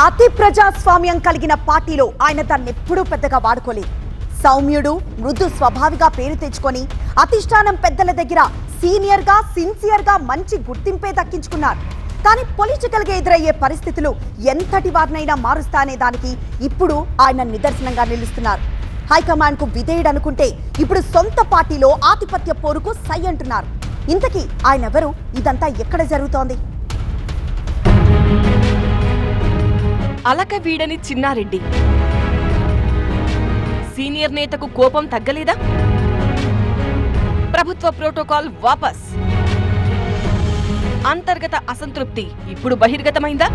అతి ప్రజాస్వామ్యం కలిగిన పార్టీలో ఆయన దాన్నెప్పుడూ పెద్దగా వాడుకోలేదు. సౌమ్యుడు, మృదు స్వభావిగా పేరు తెచ్చుకొని అధిష్టానం పెద్దల దగ్గర సీనియర్గా, సిన్సియర్గా మంచి గుర్తింపే దక్కించుకున్నారు. కానీ పొలిటికల్గా ఎదురయ్యే పరిస్థితులు ఎంతటి వారినైనా మారుస్తానే దానికి ఇప్పుడు ఆయన నిదర్శనంగా నిలుస్తున్నారు. హైకమాండ్కు విధేయుడనుకుంటే ఇప్పుడు సొంత పార్టీలో ఆధిపత్య పోరుకు సై అంటున్నారు. ఇంతకీ ఆయనెవరు? ఇదంతా ఎక్కడ జరుగుతోంది? అలక వీడని చిన్నారెడ్డి సీనియర్ నేతకు కోపం తగ్గలేదా? ప్రభుత్వ ప్రోటోకాల్ వాపస్. అంతర్గత అసంతృప్తి ఇప్పుడు బహిర్గతమైందా?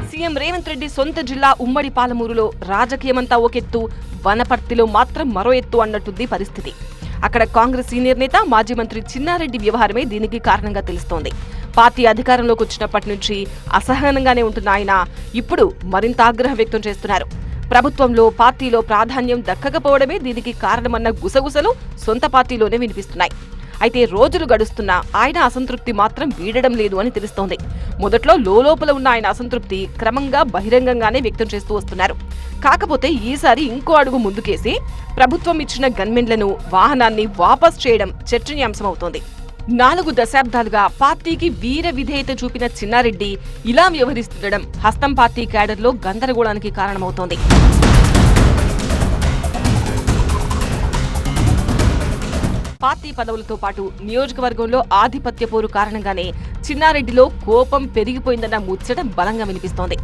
సీఎం రేవంత్ రెడ్డి సొంత జిల్లా ఉమ్మడి పాలమూరులో రాజకీయమంతా ఒకెత్తు, వనపర్తిలో మాత్రం మరో ఎత్తు అన్నట్టుంది పరిస్థితి. అక్కడ కాంగ్రెస్ సీనియర్ నేత మాజీ మంత్రి చిన్నారెడ్డి వ్యవహారమే దీనికి కారణంగా తెలుస్తోంది. పార్టీ అధికారంలోకి వచ్చినప్పటి నుంచి అసహనంగానే ఉంటున్న ఆయన ఇప్పుడు మరింత ఆగ్రహం వ్యక్తం చేస్తున్నారు. ప్రభుత్వంలో, పార్టీలో ప్రాధాన్యం దక్కకపోవడమే దీనికి కారణమన్న గుసగుసలు సొంత పార్టీలోనే వినిపిస్తున్నాయి. అయితే రోజులు గడుస్తున్నా ఆయన అసంతృప్తి మాత్రం వీడడం లేదు అని తెలుస్తోంది. మొదట్లో లోపల ఉన్న ఆయన అసంతృప్తి క్రమంగా బహిరంగంగానే వ్యక్తం చేస్తూ వస్తున్నారు. కాకపోతే ఈసారి ఇంకో అడుగు ముందుకేసి ప్రభుత్వం ఇచ్చిన గన్మెన్లను, వాహనాన్ని వాపస్ చేయడం చర్చనీయాంశమవుతోంది. 4 దశాబ్దాలుగా పార్టీకి వీర విధేయత చూపిన చిన్నారెడ్డి ఇలా వ్యవహరిస్తుండడం హస్తం పార్టీ క్యాడర్లో గందరగోళానికి కారణమవుతోంది. పార్టీ పదవులతో పాటు నియోజకవర్గంలో ఆధిపత్య పోరు కారణంగానే చిన్నారెడ్డిలో కోపం పెరిగిపోయిందన్న ముచ్చట బలంగా వినిపిస్తోంది.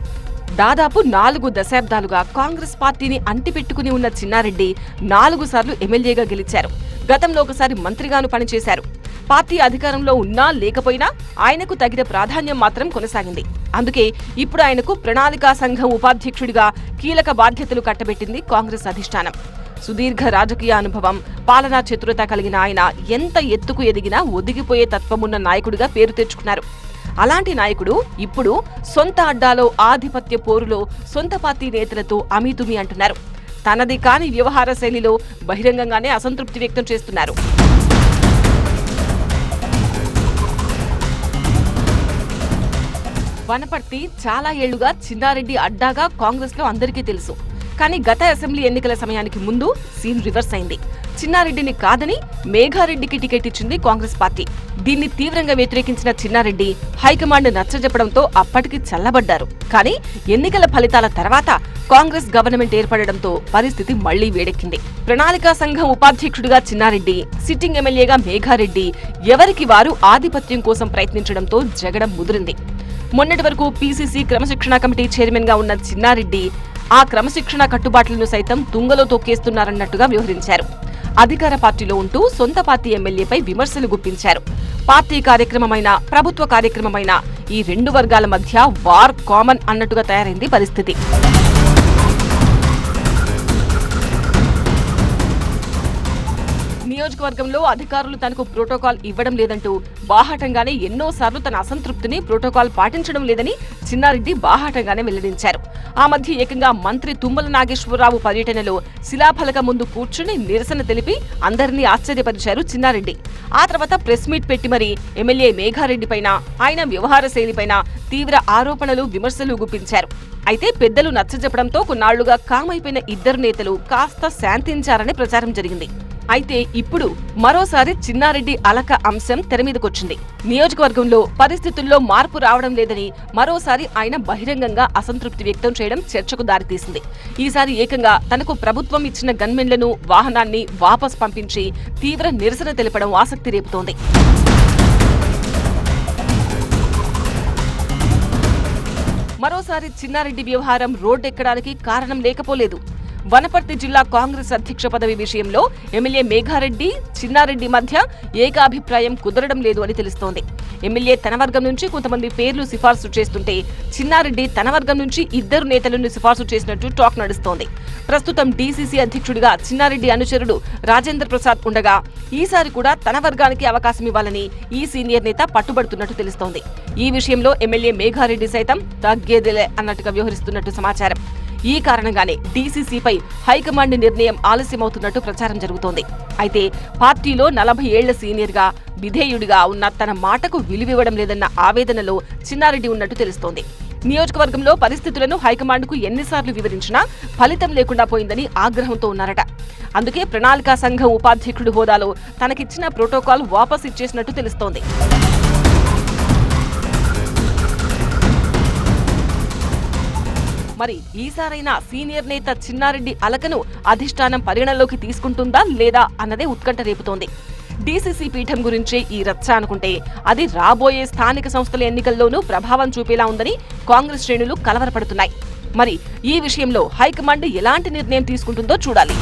దాదాపు 4 దశాబ్దాలుగా కాంగ్రెస్ పార్టీని అంటిపెట్టుకుని ఉన్న చిన్నారెడ్డి 4 సార్లు ఎమ్మెల్యేగా గెలిచారు. గతంలో ఒకసారి మంత్రిగాను పనిచేశారు. పార్టీ అధికారంలో ఉన్నా లేకపోయినా ఆయనకు తగిన ప్రాధాన్యం మాత్రం కొనసాగింది. అందుకే ఇప్పుడు ఆయనకు ప్రణాళికా సంఘం ఉపాధ్యక్షుడిగా కీలక బాధ్యతలు కట్టబెట్టింది కాంగ్రెస్ అధిష్టానం. సుదీర్ఘ రాజకీయ అనుభవం, పాలనా చతురత కలిగిన ఆయన ఎంత ఎత్తుకు ఎదిగినా ఒదిగిపోయే తత్వమున్న నాయకుడిగా పేరు తెచ్చుకున్నారు. అలాంటి నాయకుడు ఇప్పుడు సొంత అడ్డాలో ఆధిపత్య పోరులో సొంత పార్టీ నేతలతో అమీతుమీ అంటున్నారు. తనది కాని వ్యవహార శైలిలో బహిరంగంగానే అసంతృప్తి వ్యక్తం చేస్తున్నారు. వనపర్తి చాలా ఏళ్లుగా చిన్నారెడ్డి అడ్డాగా కాంగ్రెస్ లో అందరికీ తెలుసు. కానీ గత అసెంబ్లీ ఎన్నికల సమయానికి ముందు సీన్ రివర్స్ అయింది. చిన్నారెడ్డిని కాదని మేఘారెడ్డికి టికెట్ ఇచ్చింది కాంగ్రెస్ పార్టీ. దీన్ని తీవ్రంగా వ్యతిరేకించిన చిన్నారెడ్డి హైకమాండ్ నచ్చజెప్పడంతో అప్పటికి చల్లబడ్డారు. కానీ ఎన్నికల ఫలితాల తర్వాత కాంగ్రెస్ గవర్నమెంట్ ఏర్పడడంతో పరిస్థితి మళ్లీ వేడెక్కింది. ప్రణాళికా సంఘం ఉపాధ్యక్షుడిగా చిన్నారెడ్డి, సిట్టింగ్ ఎమ్మెల్యేగా మేఘారెడ్డి ఎవరికి వారు ఆధిపత్యం కోసం ప్రయత్నించడంతో జగడం ముదిరింది. మొన్నటి వరకు పీసీసీ క్రమశిక్షణ కమిటీ చైర్మన్ గా ఉన్న చిన్నారెడ్డి ఆ క్రమశిక్షణ కట్టుబాట్లను సైతం తుంగలో తొక్కేస్తున్నారన్నట్టుగా వ్యవహరించారు. అధికార పార్టీలో ఉంటూ సొంత పార్టీ ఎమ్మెల్యేపై విమర్శలు గుప్పించారు. పార్టీ కార్యక్రమమైన, ప్రభుత్వ కార్యక్రమమైన ఈ 2 వర్గాల మధ్య వార్ కామన్ అన్నట్టుగా తయారైంది పరిస్థితి. నియోజకవర్గంలో అధికారులు తనకు ప్రోటోకాల్ ఇవ్వడం లేదంటూ బాహాటంగానే ఎన్నోసార్లు తన అసంతృప్తిని ప్రోటోకాల్ పాటించడం లేదని చిన్నారెడ్డి బాహాటంగానే వెల్లడించారు. ఆ మధ్య ఏకంగా మంత్రి తుమ్మల నాగేశ్వరరావు పర్యటనలో శిలాఫలక ముందు కూర్చుని నిరసన తెలిపి అందరినీ ఆశ్చర్యపరిచారు చిన్నారెడ్డి. ఆ తర్వాత ప్రెస్ మీట్ పెట్టి మరీ ఎమ్మెల్యే మేఘారెడ్డి పైన, ఆయన వ్యవహార శైలిపైన తీవ్ర ఆరోపణలు, విమర్శలు గుప్పించారు. అయితే పెద్దలు నచ్చజెప్పడంతో కొన్నాళ్లుగా కామైపోయిన ఇద్దరు నేతలు కాస్త శాంతించారనే ప్రచారం జరిగింది. అయితే ఇప్పుడు మరోసారి చిన్నారెడ్డి అలక అంశం తెరమీదకొచ్చింది. నియోజకవర్గంలో పరిస్థితుల్లో మార్పు రావడం లేదని మరోసారి ఆయన బహిరంగంగా అసంతృప్తి వ్యక్తం చేయడం చర్చకు దారితీసింది. ఈసారి ఏకంగా తనకు ప్రభుత్వం ఇచ్చిన గన్మెన్లను, వాహనాన్ని వాపస్ పంపించి తీవ్ర నిరసన తెలపడం ఆసక్తి రేపుతోంది. మరోసారి చిన్నారెడ్డి వ్యవహారం రోడ్డెక్కడానికి కారణం లేకపోలేదు. వనపర్తి జిల్లా కాంగ్రెస్ అధ్యక్ష పదవి విషయంలో ఎమ్మెల్యే మేఘారెడ్డి, చిన్నారెడ్డి మధ్య ఏకాభిప్రాయం కుదరడం లేదు అని తెలుస్తోంది. ఎమ్మెల్యే తన వర్గం నుంచి కొంతమంది పేర్లు సిఫార్సు చేస్తుంటే చిన్నారెడ్డి తన వర్గం నుంచి 2 నేతలను సిఫార్సు చేసినట్టు టాక్ నడుస్తోంది. ప్రస్తుతం డీసీసీ అధ్యక్షుడిగా చిన్నారెడ్డి అనుచరుడు రాజేంద్ర ప్రసాద్ ఉండగా ఈసారి కూడా తన వర్గానికి అవకాశం ఇవ్వాలని ఈ సీనియర్ నేత పట్టుబడుతున్నట్టు తెలుస్తోంది. ఈ విషయంలో ఎమ్మెల్యే మేఘారెడ్డి సైతం తగ్గేదిలే అన్నట్టుగా వ్యవహరిస్తున్నట్టు సమాచారం. ఈ కారణంగానే డీసీసీపై హైకమాండ్ నిర్ణయం ఆలస్యమవుతున్నట్టు ప్రచారం జరుగుతోంది. అయితే పార్టీలో 40 ఏళ్ల సీనియర్గా, విధేయుడిగా ఉన్న తన మాటకు విలువివ్వడం లేదన్న ఆవేదనలో చిన్నారెడ్డి ఉన్నట్టు తెలుస్తోంది. నియోజకవర్గంలో పరిస్థితులను హైకమాండ్కు ఎన్నిసార్లు వివరించినా ఫలితం లేకుండా పోయిందని ఆగ్రహంతో ఉన్నారట. అందుకే ప్రణాళికా సంఘం ఉపాధ్యక్షుడి హోదాలో తనకిచ్చిన ప్రోటోకాల్ వాపస్ ఇచ్చేసినట్టు తెలుస్తోంది. మరి ఈసారైనా సీనియర్ నేత చిన్నారెడ్డి అలకను అధిష్టానం పరిగణలోకి తీసుకుంటుందా లేదా అన్నదే ఉత్కంఠ రేపుతోంది. డీసీసీ పీఠం గురించే ఈ రచ్చ అనుకుంటే అది రాబోయే స్థానిక సంస్థల ఎన్నికల్లోనూ ప్రభావం చూపేలా ఉందని కాంగ్రెస్ శ్రేణులు కలవరపడుతున్నాయి. మరి ఈ విషయంలో హైకమాండ్ ఎలాంటి నిర్ణయం తీసుకుంటుందో చూడాలి.